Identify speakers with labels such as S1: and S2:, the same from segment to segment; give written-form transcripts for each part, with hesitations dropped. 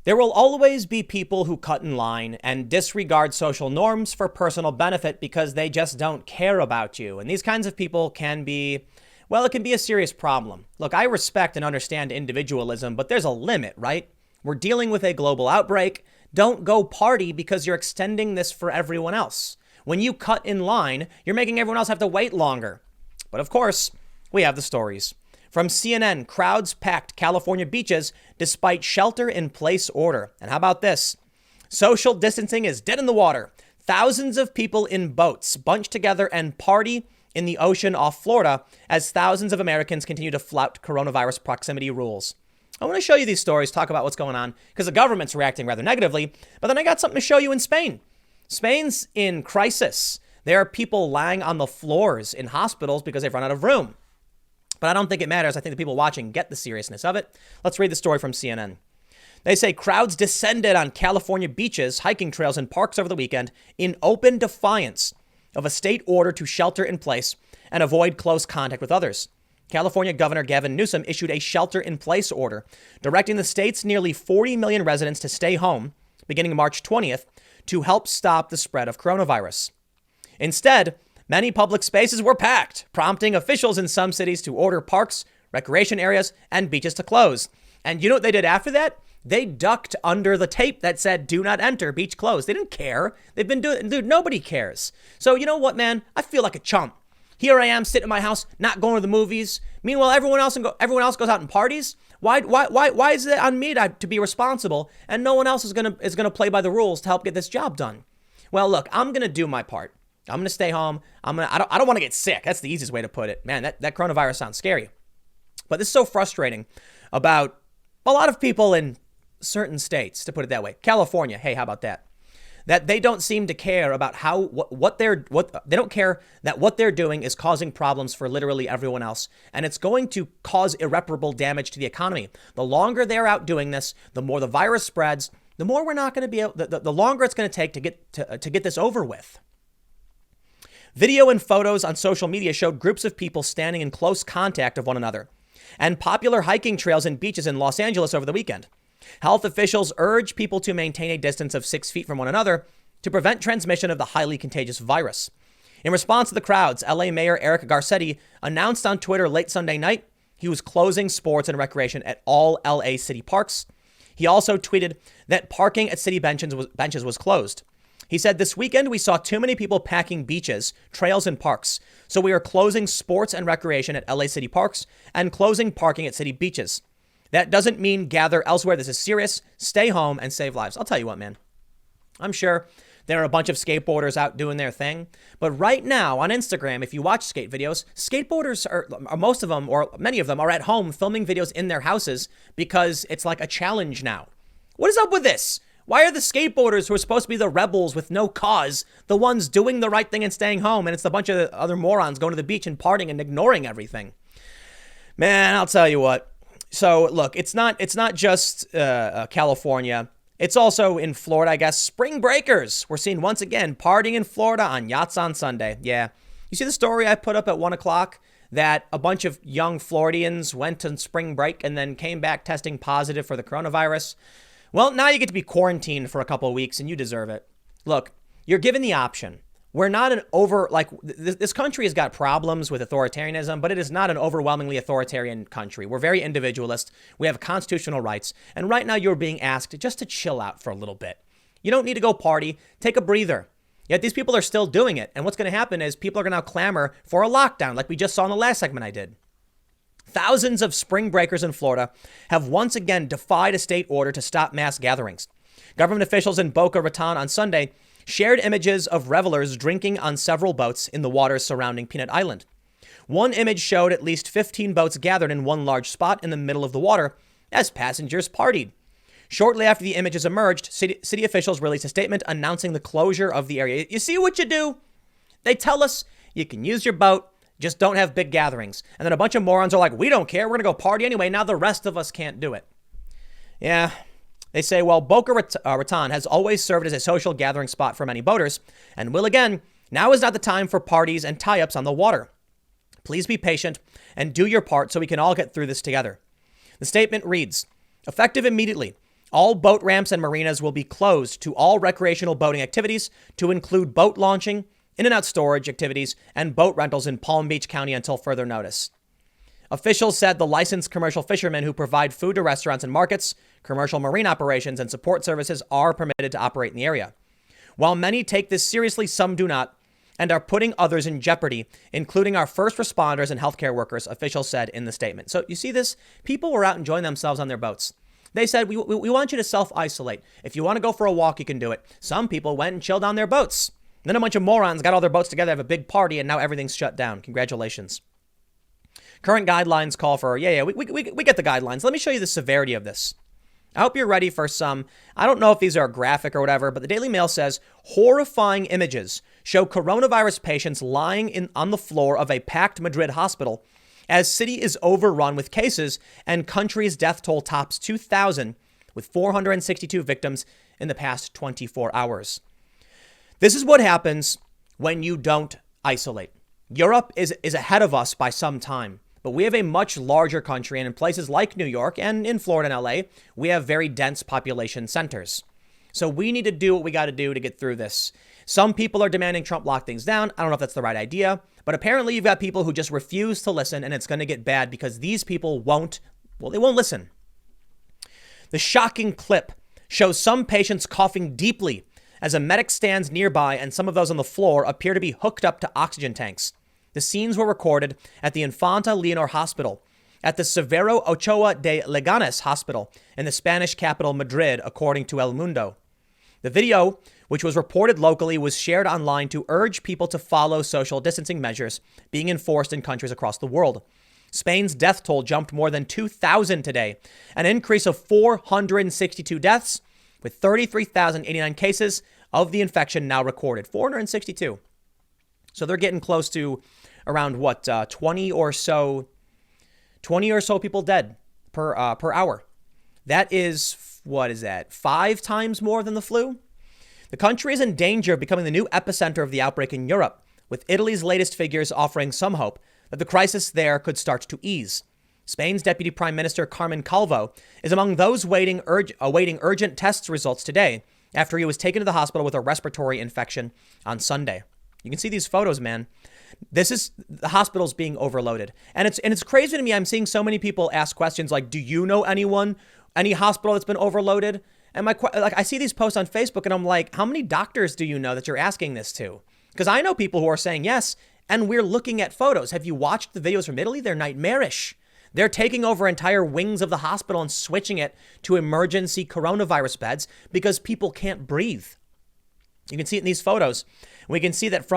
S1: There will always be people who cut in line and disregard social norms for personal benefit because they just don't care about you. And these kinds of people can be, well, it can be a serious problem. Look, I respect and understand individualism, but there's a limit, right? We're dealing with a global outbreak. Don't go party because you're extending this for everyone else. When you cut in line, you're making everyone else have to wait longer. But of course, we have the stories. From CNN, crowds packed California beaches despite shelter-in-place order. And how about this? Social distancing is dead in the water. Thousands of people in boats bunch together and party in the ocean off Florida as thousands of Americans continue to flout coronavirus proximity rules. I want to show you these stories, talk about what's going on, because the government's reacting rather negatively. But then I got something to show you in Spain. Spain's in crisis. There are people lying on the floors in hospitals because they've run out of room. But I don't think it matters. I think the people watching get the seriousness of it. Let's read the story from CNN. They say crowds descended on California beaches, hiking trails, and parks over the weekend in open defiance of a state order to shelter in place and avoid close contact with others. California Governor Gavin Newsom issued a shelter-in-place order directing the state's nearly 40 million residents to stay home beginning March 20th to help stop the spread of coronavirus. Instead, many public spaces were packed, prompting officials in some cities to order parks, recreation areas, and beaches to close. And you know what they did after that? They ducked under the tape that said, "Do not enter, beach closed." They didn't care. They've been doing, dude, nobody cares. So you know what, man? I feel like a chump. Here I am sitting in my house, not going to the movies. Meanwhile, everyone else goes out and parties. Why is it on me to be responsible and no one else is gonna play by the rules to help get this job done? Well, look, I'm gonna do my part. I'm gonna stay home. I don't want to get sick. That's the easiest way to put it. Man, that coronavirus sounds scary. But this is so frustrating about a lot of people in certain states, to put it that way. California, hey, how about that? That they don't seem to care about they don't care that what they're doing is causing problems for literally everyone else. And it's going to cause irreparable damage to the economy. The longer they're out doing this, the more the virus spreads, the more we're not going to be able, the longer it's going to take to get this over with. Video and photos on social media showed groups of people standing in close contact of one another and popular hiking trails and beaches in Los Angeles over the weekend. Health officials urge people to maintain a distance of 6 feet from one another to prevent transmission of the highly contagious virus. In response to the crowds, LA Mayor Eric Garcetti announced on Twitter late Sunday night he was closing sports and recreation at all LA city parks. He also tweeted that parking at city benches was closed. He said, "This weekend we saw too many people packing beaches, trails, and parks. So we are closing sports and recreation at LA city parks and closing parking at city beaches. That doesn't mean gather elsewhere. This is serious. Stay home and save lives." I'll tell you what, man. I'm sure there are a bunch of skateboarders out doing their thing. But right now on Instagram, if you watch skate videos, skateboarders are most of them, or many of them, are at home filming videos in their houses because it's like a challenge now. What is up with this? Why are the skateboarders who are supposed to be the rebels with no cause the ones doing the right thing and staying home? And it's a bunch of other morons going to the beach and partying and ignoring everything. Man, I'll tell you what. So look, it's not just California. It's also in Florida, I guess. Spring breakers. We're seeing once again partying in Florida on yachts on Sunday. Yeah. You see the story I put up at 1 o'clock that a bunch of young Floridians went on spring break and then came back testing positive for the coronavirus? Well, now you get to be quarantined for a couple of weeks and you deserve it. Look, you're given the option. We're not this country has got problems with authoritarianism, but it is not an overwhelmingly authoritarian country. We're very individualist. We have constitutional rights. And right now you're being asked just to chill out for a little bit. You don't need to go party. Take a breather. Yet these people are still doing it. And what's going to happen is people are going to now clamor for a lockdown like we just saw in the last segment I did. Thousands of spring breakers in Florida have once again defied a state order to stop mass gatherings. Government officials in Boca Raton on Sunday shared images of revelers drinking on several boats in the waters surrounding Peanut Island. One image showed at least 15 boats gathered in one large spot in the middle of the water as passengers partied. Shortly after the images emerged, city officials released a statement announcing the closure of the area. You see what you do? They tell us you can use your boat, just don't have big gatherings. And then a bunch of morons are like, we don't care. We're going to go party anyway. Now the rest of us can't do it. Yeah. They say, well, Boca Raton has always served as a social gathering spot for many boaters and will again. Now is not the time for parties and tie-ups on the water. Please be patient and do your part so we can all get through this together. The statement reads, effective immediately, All boat ramps and marinas will be closed to all recreational boating activities, to include boat launching, in-and-out storage activities, and boat rentals in Palm Beach County until further notice. Officials said the licensed commercial fishermen who provide food to restaurants and markets, commercial marine operations, and support services are permitted to operate in the area. While many take this seriously, some do not, and are putting others in jeopardy, including our first responders and healthcare workers, officials said in the statement. So you see this? People were out enjoying themselves on their boats. They said, we want you to self-isolate. If you want to go for a walk, you can do it. Some people went and chilled on their boats. And then a bunch of morons got all their boats together, have a big party, and now everything's shut down. Congratulations. Current guidelines call for, we get the guidelines. Let me show you the severity of this. I hope you're ready for some, I don't know if these are graphic or whatever, but the Daily Mail says horrifying images show coronavirus patients lying on the floor of a packed Madrid hospital as city is overrun with cases and country's death toll tops 2,000 with 462 victims in the past 24 hours. This is what happens when you don't isolate. Europe is ahead of us by some time. But we have a much larger country, and in places like New York and in Florida and LA, we have very dense population centers. So we need to do what we got to do to get through this. Some people are demanding Trump lock things down. I don't know if that's the right idea, but apparently you've got people who just refuse to listen, and it's going to get bad because these people they won't listen. The shocking clip shows some patients coughing deeply as a medic stands nearby, and some of those on the floor appear to be hooked up to oxygen tanks. The scenes were recorded at the Infanta Leonor Hospital, at the Severo Ochoa de Leganes Hospital in the Spanish capital Madrid, according to El Mundo. The video, which was reported locally, was shared online to urge people to follow social distancing measures being enforced in countries across the world. Spain's death toll jumped more than 2,000 today, an increase of 462 deaths, with 33,089 cases of the infection now recorded. 462. So they're getting close to around 20 or so people dead per hour. That is, 5 times more than the flu? The country is in danger of becoming the new epicenter of the outbreak in Europe, with Italy's latest figures offering some hope that the crisis there could start to ease. Spain's Deputy Prime Minister Carmen Calvo is among those awaiting urgent test results today after he was taken to the hospital with a respiratory infection on Sunday. You can see these photos, man. This is the hospitals being overloaded. And it's crazy to me. I'm seeing so many people ask questions like, do you know any hospital that's been overloaded? And I see these posts on Facebook and I'm like, how many doctors do you know that you're asking this to? Because I know people who are saying yes, and we're looking at photos. Have you watched the videos from Italy? They're nightmarish. They're taking over entire wings of the hospital and switching it to emergency coronavirus beds because people can't breathe. You can see it in these photos. We can see that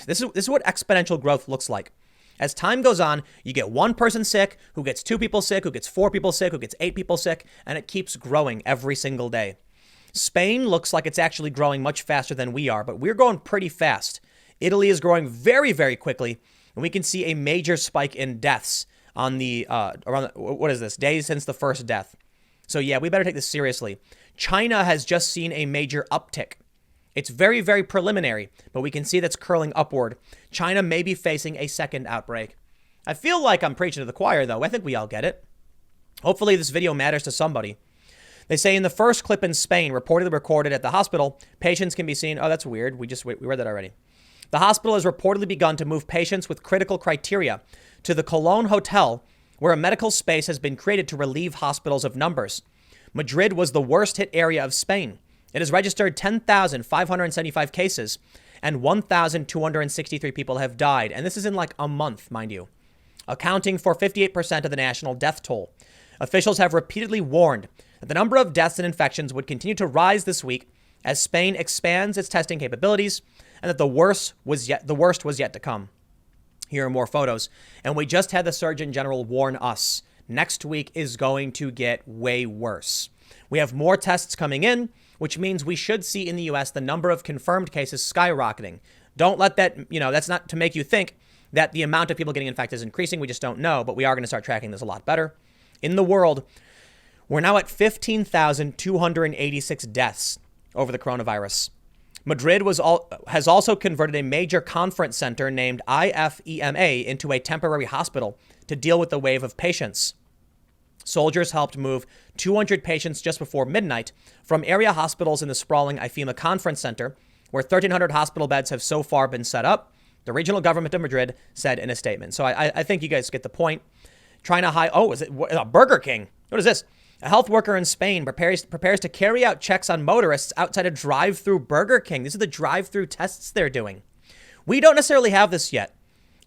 S1: this is what exponential growth looks like. As time goes on, you get one person sick, who gets 2 people sick, who gets 4 people sick, who gets 8 people sick, and it keeps growing every single day. Spain looks like it's actually growing much faster than we are, but we're growing pretty fast. Italy is growing very, very quickly, and we can see a major spike in deaths on the days since the first death. So yeah, we better take this seriously. China has just seen a major uptick. It's very, very preliminary, but we can see that's curling upward. China may be facing a second outbreak. I feel like I'm preaching to the choir, though. I think we all get it. Hopefully this video matters to somebody. They say in the first clip in Spain, reportedly recorded at the hospital, patients can be seen. Oh, that's weird. We read that already. The hospital has reportedly begun to move patients with critical criteria to the Cologne Hotel, where a medical space has been created to relieve hospitals of numbers. Madrid was the worst hit area of Spain. It has registered 10,575 cases and 1,263 people have died. And this is in like a month, mind you, accounting for 58% of the national death toll. Officials have repeatedly warned that the number of deaths and infections would continue to rise this week as Spain expands its testing capabilities and that the worst was yet to come. Here are more photos. And we just had the Surgeon General warn us. Next week is going to get way worse. We have more tests coming in, which means we should see in the U.S. the number of confirmed cases skyrocketing. Don't let that, that's not to make you think that the amount of people getting infected is increasing. We just don't know, but we are going to start tracking this a lot better. In the world, we're now at 15,286 deaths over the coronavirus. Madrid has also converted a major conference center named IFEMA into a temporary hospital to deal with the wave of patients. Soldiers helped move 200 patients just before midnight from area hospitals in the sprawling IFEMA Conference Center, where 1,300 hospital beds have so far been set up, the regional government of Madrid said in a statement. So I think you guys get the point. Trying to hide. Oh, is it Burger King? What is this? A health worker in Spain prepares to carry out checks on motorists outside a drive-through Burger King. These are the drive-through tests they're doing. We don't necessarily have this yet.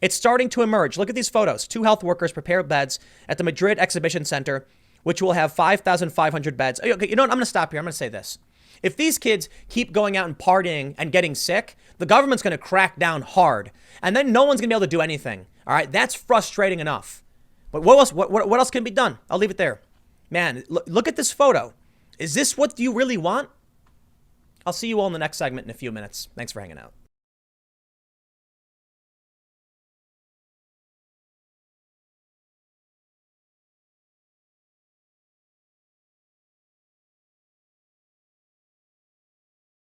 S1: It's starting to emerge. Look at these photos. 2 health workers prepare beds at the Madrid Exhibition Center, which will have 5,500 beds. Okay, you know what? I'm going to stop here. I'm going to say this. If these kids keep going out and partying and getting sick, the government's going to crack down hard. And then no one's going to be able to do anything. All right? That's frustrating enough. But what else can be done? I'll leave it there. Man, look at this photo. Is this what you really want? I'll see you all in the next segment in a few minutes. Thanks for hanging out.